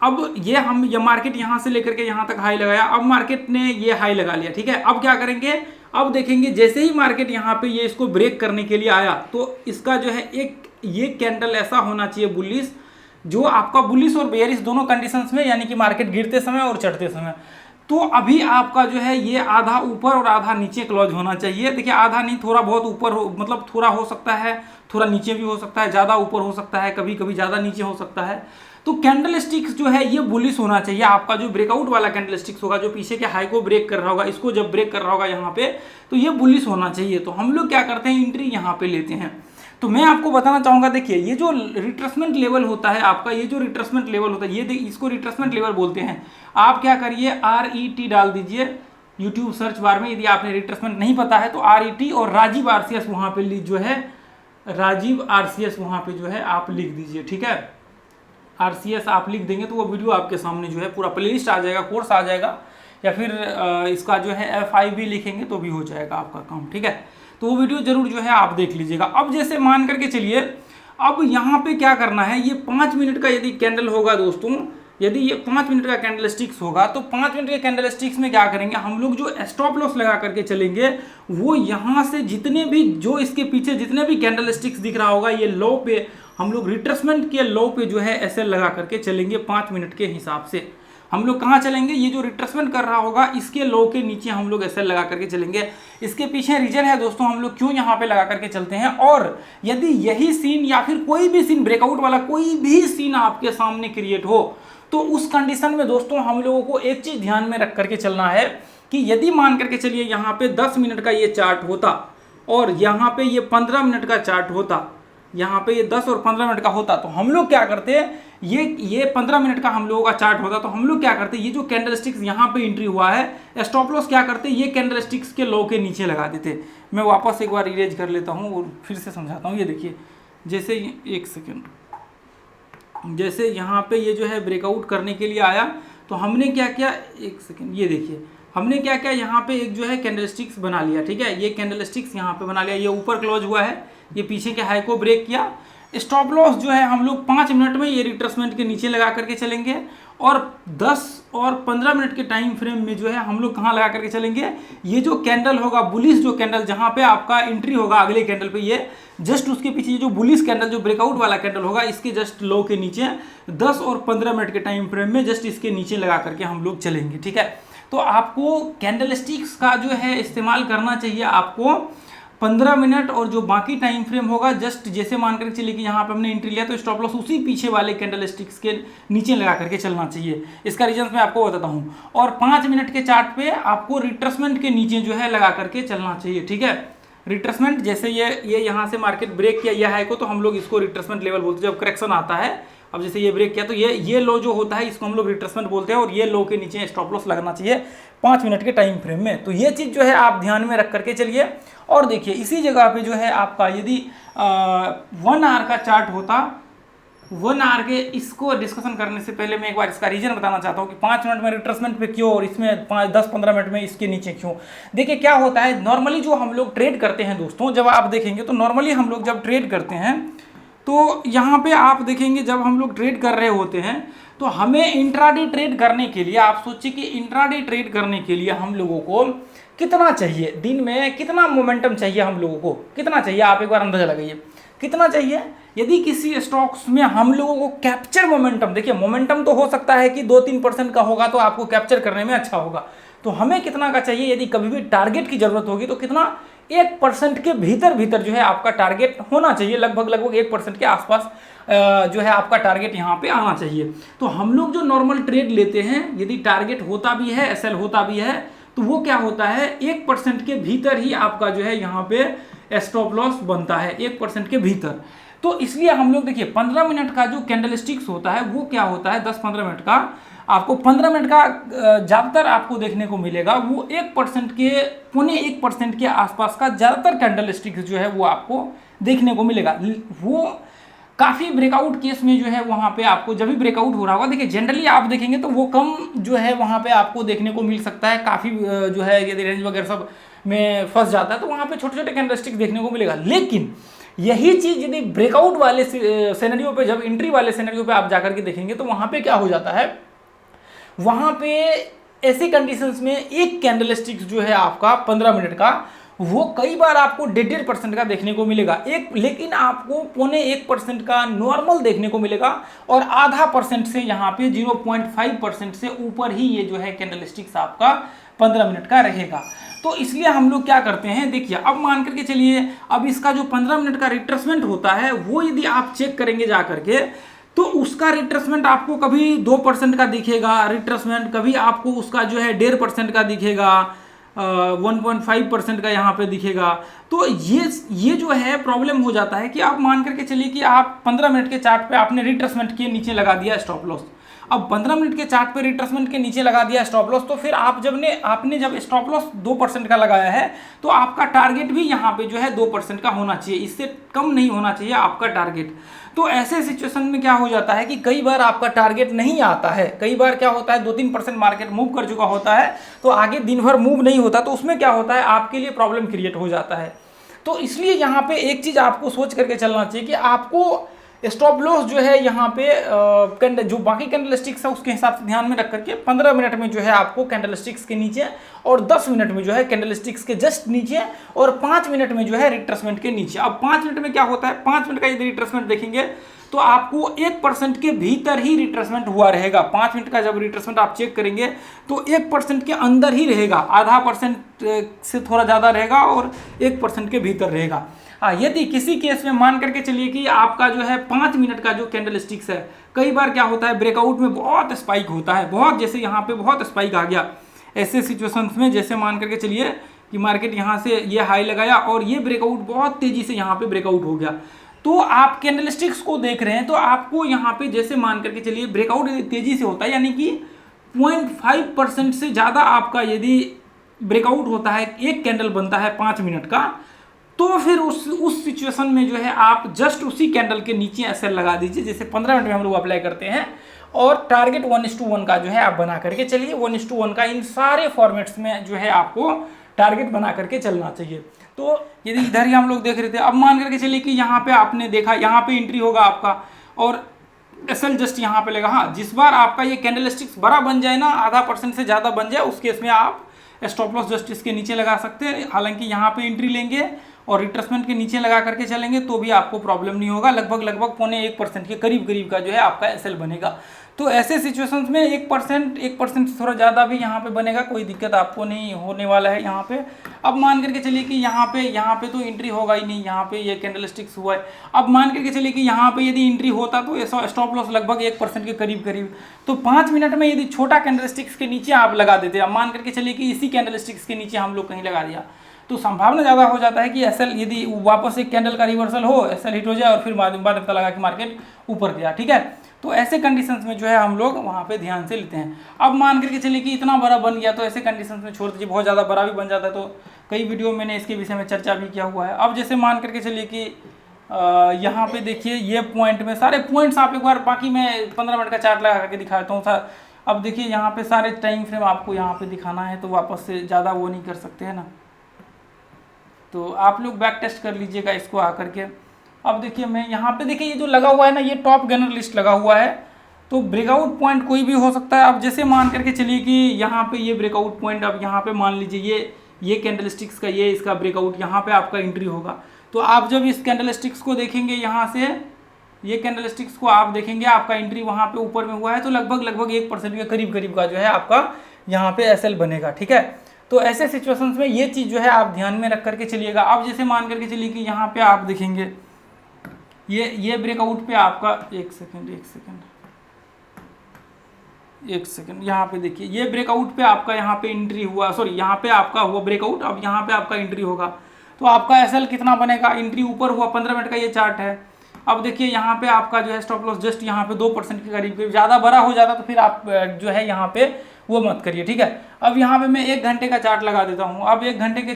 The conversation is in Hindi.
अब ये मार्केट यहाँ से लेकर के यहाँ तक हाई लगाया, अब मार्केट ने ये हाई लगा लिया, ठीक है। अब क्या करेंगे, अब देखेंगे जैसे ही मार्केट यहाँ पे ये इसको ब्रेक करने के लिए आया तो इसका जो है एक ये कैंडल ऐसा होना चाहिए बुलिश, जो आपका बुलिश और बेयरिश दोनों कंडीशंस में, यानी कि मार्केट गिरते समय और चढ़ते समय। तो अभी आपका जो है ये आधा ऊपर और आधा नीचे क्लोज होना चाहिए। देखिए आधा नहीं, थोड़ा बहुत ऊपर हो, मतलब थोड़ा हो सकता है, थोड़ा नीचे भी हो सकता है, ज़्यादा ऊपर हो सकता है, कभी कभी ज़्यादा नीचे हो सकता है। तो कैंडल स्टिक्स जो है ये बुलिश होना चाहिए। आपका जो ब्रेकआउट वाला कैंडल स्टिक्स होगा, जो पीछे के हाई को ब्रेक कर रहा होगा, इसको जब ब्रेक कर रहा होगा यहाँ पे, तो ये बुलिश होना चाहिए। तो हम लोग क्या करते हैं, एंट्री यहाँ पे लेते हैं। तो मैं आपको बताना चाहूँगा, देखिए ये जो रिट्रेसमेंट लेवल होता है आपका, ये जो रिट्रेसमेंट लेवल होता है, ये इसको रिट्रेसमेंट लेवल बोलते हैं। आप क्या करिए, RET डाल दीजिए यूट्यूब सर्च बार में, यदि आपने रिट्रेसमेंट नहीं पता है तो RET और राजीव RCS वहाँ पे जो है, राजीव RCS वहाँ पे जो है आप लिख दीजिए, ठीक है। RCS आप लिख देंगे तो वो वीडियो आपके सामने जो है पूरा प्लेलिस्ट आ जाएगा, कोर्स आ जाएगा, या फिर इसका जो है FIB लिखेंगे तो भी हो जाएगा आपका काम, ठीक है। तो वो वीडियो जरूर जो है आप देख लीजिएगा। अब जैसे मान करके चलिए, अब यहाँ पे क्या करना है, ये 5 मिनट का यदि कैंडल होगा दोस्तों, यदि ये 5 मिनट का कैंडल स्टिक्स होगा, तो 5 मिनट के कैंडल स्टिक्स में क्या करेंगे हम लोग, जो स्टॉप लॉस लगा करके चलेंगे, वो यहाँ से जितने भी, जो इसके पीछे जितने भी कैंडल स्टिक्स दिख रहा होगा, ये लो पे हम लोग रिट्रेसमेंट के लो पे जो है SL लगा करके चलेंगे 5 मिनट के हिसाब से। हम लोग कहाँ चलेंगे, ये जो रिट्रेसमेंट कर रहा होगा इसके लो के नीचे हम लोग SL लगा करके चलेंगे। इसके पीछे रीजन है दोस्तों हम लोग क्यों यहाँ पे लगा करके चलते हैं। और यदि यही सीन या फिर कोई भी सीन, ब्रेकआउट वाला कोई भी सीन आपके सामने क्रिएट हो, तो उस कंडीशन में दोस्तों हम लोगों को एक चीज ध्यान में रख करके चलना है कि यदि मान करके चलिए यहाँ पे 10 मिनट का ये चार्ट होता और यहाँ पे ये 15 मिनट का चार्ट होता, यहाँ पे ये 10 और 15 मिनट का होता, तो हम लोग क्या करते हैं, ये 15 मिनट का हम लोगों का चार्ट होता, तो हम लोग क्या करते, ये जो कैंडल स्टिक्स यहाँ पे एंट्री हुआ है, स्टॉप लॉस क्या करते, ये कैंडल स्टिक्स के लो के नीचे लगा देते। मैं वापस एक बार इरेज कर लेता हूँ और फिर से समझाता हूँ। ये देखिए, जैसे एक सेकेंड, जैसे यहाँ पे ये जो है ब्रेकआउट करने के लिए आया, तो हमने क्या किया, एक सेकेंड, ये देखिए हमने क्या किया, यहाँ पे एक जो है कैंडल स्टिक्स बना लिया, ठीक है। ये कैंडल स्टिक्स यहाँ पे बना लिया, ये ऊपर क्लोज हुआ है, ये पीछे के हाई को ब्रेक किया। स्टॉप लॉस जो है हम लोग 5 मिनट में ये रिट्रेसमेंट के नीचे लगा करके चलेंगे, और 10 और 15 मिनट के टाइम फ्रेम में जो है हम लोग कहाँ लगा करके चलेंगे, ये जो कैंडल होगा बुलिश जो कैंडल, जहाँ पे आपका एंट्री होगा अगले कैंडल पे, ये जस्ट उसके पीछे जो बुलिश कैंडल, जो ब्रेकआउट वाला कैंडल होगा, इसके जस्ट लो के नीचे 10 और 15 मिनट के टाइम फ्रेम में जस्ट इसके नीचे लगा करके हम लोग चलेंगे, ठीक है। तो आपको कैंडल स्टिक्स का जो है इस्तेमाल करना चाहिए आपको 15 मिनट, और जो बाकी टाइम फ्रेम होगा, जस्ट जैसे मान करके चलिए कि यहाँ पे हमने एंट्री लिया तो स्टॉप लॉस उसी पीछे वाले कैंडल स्टिक्स के नीचे लगा करके चलना चाहिए। इसका रीजन मैं आपको बताता हूँ। और 5 मिनट के चार्ट पे आपको रिट्रेसमेंट के नीचे जो है लगा करके चलना चाहिए, ठीक है। रिट्रेसमेंट जैसे ये यहाँ से मार्केट ब्रेक किया यह हाई को, तो हम लोग इसको रिट्रेसमेंट लेवल बोलते हैं। जब करेक्शन आता है, अब जैसे ये ब्रेक किया तो ये लो जो होता है इसको हम लोग रिट्रेसमेंट बोलते हैं, और ये लो के नीचे स्टॉप लॉस लगना चाहिए 5 मिनट के टाइम फ्रेम में। तो ये चीज़ जो है आप ध्यान में रख करके चलिए। और देखिए इसी जगह पे जो है आपका यदि 1 आवर का चार्ट होता, 1 आवर के, इसको डिस्कशन करने से पहले मैं एक बार इसका रीजन बताना चाहता हूँ कि 5 मिनट में रिट्रेसमेंट पे क्यों और इसमें 10-15 मिनट में इसके नीचे क्यों। देखिए क्या होता है, नॉर्मली जो हम लोग ट्रेड करते हैं दोस्तों, जब आप देखेंगे तो नॉर्मली हम लोग जब ट्रेड करते हैं तो यहाँ पे आप देखेंगे जब हम लोग ट्रेड कर रहे होते हैं तो हमें इंट्राडे ट्रेड करने के लिए, आप सोचिए कि इंट्राडे ट्रेड करने के लिए हम लोगों को कितना चाहिए, दिन में कितना मोमेंटम चाहिए, हम लोगों को कितना चाहिए, आप एक बार अंदाजा लगाइए कितना चाहिए। यदि किसी स्टॉक्स में हम लोगों को कैप्चर मोमेंटम, देखिए मोमेंटम तो हो सकता है कि 2-3% का होगा तो आपको कैप्चर करने में अच्छा होगा, तो हमें कितना का चाहिए, यदि कभी भी टारगेट की जरूरत होगी तो कितना, 1% के भीतर जो है आपका टारगेट होना चाहिए, लगभग 1% के आसपास जो है आपका टारगेट यहाँ पे आना चाहिए। तो हम लोग जो नॉर्मल ट्रेड लेते हैं, यदि टारगेट होता भी है, SL होता भी है, तो वो क्या होता है 1% के भीतर ही आपका जो है यहाँ पे स्टॉप लॉस बनता है, 1% के भीतर। तो इसलिए हम लोग देखिए 15 मिनट का जो कैंडल स्टिक्स होता है वो क्या होता है, 10-15 मिनट का, आपको 15 मिनट का ज़्यादातर आपको देखने को मिलेगा वो 1% के, 0.1% के आसपास का ज़्यादातर कैंडल स्टिक्स जो है वो आपको देखने को मिलेगा। वो काफ़ी ब्रेकआउट केस में जो है वहाँ पे आपको जब भी ब्रेकआउट हो रहा होगा, देखिए जनरली आप देखेंगे तो वो कम जो है वहाँ पे आपको देखने को मिल सकता है, काफ़ी जो है यदि रेंज वगैरह सब में फंस जाता है तो वहाँ पे छोटे छोटे कैंडल स्टिक्स देखने को मिलेगा। लेकिन यही चीज यदि ब्रेकआउट वाले सिनेरियो पे, जब एंट्री वाले सिनेरियो पे आप जाकर के देखेंगे तो वहां पे क्या हो जाता है, वहां पे ऐसे कंडीशंस में एक कैंडलस्टिक जो है आपका 15 मिनट का, वो कई बार आपको 1.5% का देखने को मिलेगा, लेकिन आपको 0.25% का नॉर्मल देखने को मिलेगा, और आधा परसेंट से यहाँ पे 0.5% से ऊपर ही ये जो है कैंडलस्टिक्स आपका 15 मिनट का रहेगा। तो इसलिए हम लोग क्या करते हैं, देखिए अब मान करके चलिए, अब इसका जो 15 मिनट का रिट्रेसमेंट होता है वो यदि आप चेक करेंगे जा करके, तो उसका रिट्रेसमेंट आपको कभी 2% का दिखेगा रिट्रेसमेंट, कभी आपको उसका जो है 1.5% का दिखेगा, 1.5% का यहाँ पे दिखेगा। तो ये जो है प्रॉब्लम हो जाता है कि आप मान करके चलिए कि आप 15 मिनट के चार्ट पे आपने रिट्रेसमेंट के नीचे लगा दिया स्टॉप लॉस। अब 15 मिनट के चार्ट पे रिट्रेसमेंट के नीचे लगा दिया स्टॉप लॉस, तो फिर आपने जब स्टॉप लॉस 2% का लगाया है, तो आपका टारगेट भी यहाँ पे जो है 2% का होना चाहिए, इससे कम नहीं होना चाहिए आपका टारगेट। तो ऐसे सिचुएशन में क्या हो जाता है कि कई बार आपका टारगेट नहीं आता है, कई बार क्या होता है 2-3% मार्केट मूव कर चुका होता है, तो आगे दिन भर मूव नहीं होता, तो उसमें क्या होता है आपके लिए प्रॉब्लम क्रिएट हो जाता है। तो इसलिए यहाँ पे एक चीज आपको सोच करके चलना चाहिए कि आपको स्टॉप लॉस जो है यहाँ पे जो बाकी कैंडलस्टिक्स है उसके हिसाब से ध्यान में रख करके 15 मिनट में जो है आपको कैंडलस्टिक्स के नीचे, और 10 मिनट में जो है कैंडलस्टिक्स के जस्ट नीचे, और 5 मिनट में जो है रिट्रेसमेंट के नीचे। अब 5 मिनट में क्या होता है, 5 मिनट का यदि रिट्रेसमेंट देखेंगे तो आपको 1% के भीतर ही रिट्रेसमेंट हुआ रहेगा। 5 मिनट का जब रिट्रेसमेंट आप चेक करेंगे तो 1% के अंदर ही रहेगा, आधा परसेंट से थोड़ा ज़्यादा रहेगा और 1% के भीतर रहेगा। यदि किसी केस में मान करके चलिए कि आपका जो है 5 मिनट का जो कैंडलस्टिक्स है, कई बार क्या होता है ब्रेकआउट में बहुत स्पाइक होता है, बहुत, जैसे यहाँ पे बहुत स्पाइक आ गया। ऐसे सिचुएशंस में जैसे मान करके चलिए कि मार्केट यहाँ से ये हाई लगाया और ये ब्रेकआउट बहुत तेजी से यहाँ पे ब्रेकआउट हो गया, तो आप कैंडलस्टिक्स को देख रहे हैं तो आपको यहाँ पे जैसे मान करके चलिए ब्रेकआउट तेजी से होता है, यानी कि 0.5% से ज़्यादा आपका यदि ब्रेकआउट होता है, एक कैंडल बनता है 5 मिनट का, तो फिर उस सिचुएशन में जो है आप जस्ट उसी कैंडल के नीचे एसएल लगा दीजिए, जैसे 15 मिनट में हम लोग अप्लाई करते हैं, और टारगेट 1:1 का जो है आप बना करके चलिए। 1:1 का इन सारे फॉर्मेट्स में जो है आपको टारगेट बना करके चलना चाहिए। तो यदि इधर ही हम लोग देख रहे थे, अब मान करके चलिए कि यहाँ पे आपने देखा, यहाँ पे एंट्री होगा आपका और एसएल जस्ट यहाँ पे लेगा। हाँ, जिस बार आपका ये कैंडलस्टिक्स बड़ा बन जाए ना, आधा परसेंट से ज़्यादा बन जाए, उस केस में आप स्टॉप लॉस जस्ट इसके नीचे लगा सकते हैं। हालांकि यहाँ पे एंट्री लेंगे और रिट्रेसमेंट के नीचे लगा करके चलेंगे तो भी आपको प्रॉब्लम नहीं होगा, लगभग 0.1% के करीब का जो है आपका एसएल बनेगा। तो ऐसे सिचुएशंस में 1% से थोड़ा ज़्यादा भी यहाँ पे बनेगा, कोई दिक्कत आपको नहीं होने वाला है यहाँ पे। अब मान करके चलिए कि यहाँ पे तो एंट्री होगा ही नहीं, यहाँ पे ये कैंडलस्टिक्स हुआ है। अब मान करके चलिए कि यहाँ पे यदि एंट्री होता तो स्टॉप लॉस लगभग 1% के करीब, तो 5 मिनट में यदि छोटा कैंडलस्टिक्स के नीचे आप लगा देते, अब मान करके चलिए कि इसी कैंडलस्टिक्स के नीचे हम लोग कहीं लगा दिया, तो संभावना ज़्यादा हो जाता है कि एसएल यदि वापस एक कैंडल का रिवर्सल हो, एसएल हिट हो जाए और फिर बाद में पता लगा कि मार्केट ऊपर गया। ठीक है, तो ऐसे कंडीशंस में जो है हम लोग वहाँ पे ध्यान से लेते हैं। अब मान करके चलिए कि इतना बड़ा बन गया तो ऐसे कंडीशंस में छोड़ दीजिए, बहुत ज़्यादा बड़ा भी बन जाता है, तो कई वीडियो मैंने इसके विषय में चर्चा भी किया हुआ है। अब जैसे मान करके चलिए कि यहाँ पे देखिए ये पॉइंट में सारे पॉइंट्स आप एक बार, बाकी मैं 15 मिनट का चार्ट लगा करके दिखाता हूँ। अब देखिए यहाँ पे सारे टाइम फ्रेम आपको यहाँ पे दिखाना है, तो वापस से ज़्यादा वो नहीं कर सकते हैं ना, तो आप लोग बैक टेस्ट कर लीजिएगा इसको आकर के। अब देखिए मैं यहाँ पे देखिए ये जो लगा हुआ है ना, ये टॉप गैनर लिस्ट लगा हुआ है, तो ब्रेकआउट पॉइंट कोई भी हो सकता है। अब जैसे मान करके चलिए कि यहाँ पे ये ब्रेकआउट पॉइंट, अब यहाँ पे मान लीजिए ये कैंडलस्टिक्स का ये इसका ब्रेकआउट, यहाँ पे आपका एंट्री होगा, तो आप जब इस कैंडलस्टिक्स को देखेंगे, यहाँ से ये कैंडलस्टिक्स को आप देखेंगे, आपका एंट्री वहाँ पे ऊपर में हुआ है, तो लगभग 1% के करीब का जो है आपका यहाँ पे एसएल बनेगा। ठीक है, तो ऐसे सिचुएशंस में ये चीज़ जो है आप ध्यान में रख करके चलिएगा। अब जैसे मान करके चलिए कि यहाँ पे आप देखेंगे ये ब्रेकआउट पे आपका एक सेकंड यहाँ पे देखिए, ये ब्रेकआउट पे आपका यहाँ पे एंट्री हुआ, सॉरी यहाँ पे आपका हुआ ब्रेकआउट, अब यहाँ पे आपका एंट्री होगा, तो आपका एसएल कितना बनेगा, एंट्री ऊपर हुआ, 15 मिनट का ये चार्ट है। अब देखिए यहाँ पे आपका जो है स्टॉप लॉस जस्ट यहाँ पे 2% के करीब, ज़्यादा बड़ा हो जाता तो फिर आप जो है यहाँ पे वो मत करिए। ठीक है, अब यहाँ पे मैं 1 घंटे का चार्ट लगा देता हूँ। अब 1 घंटे के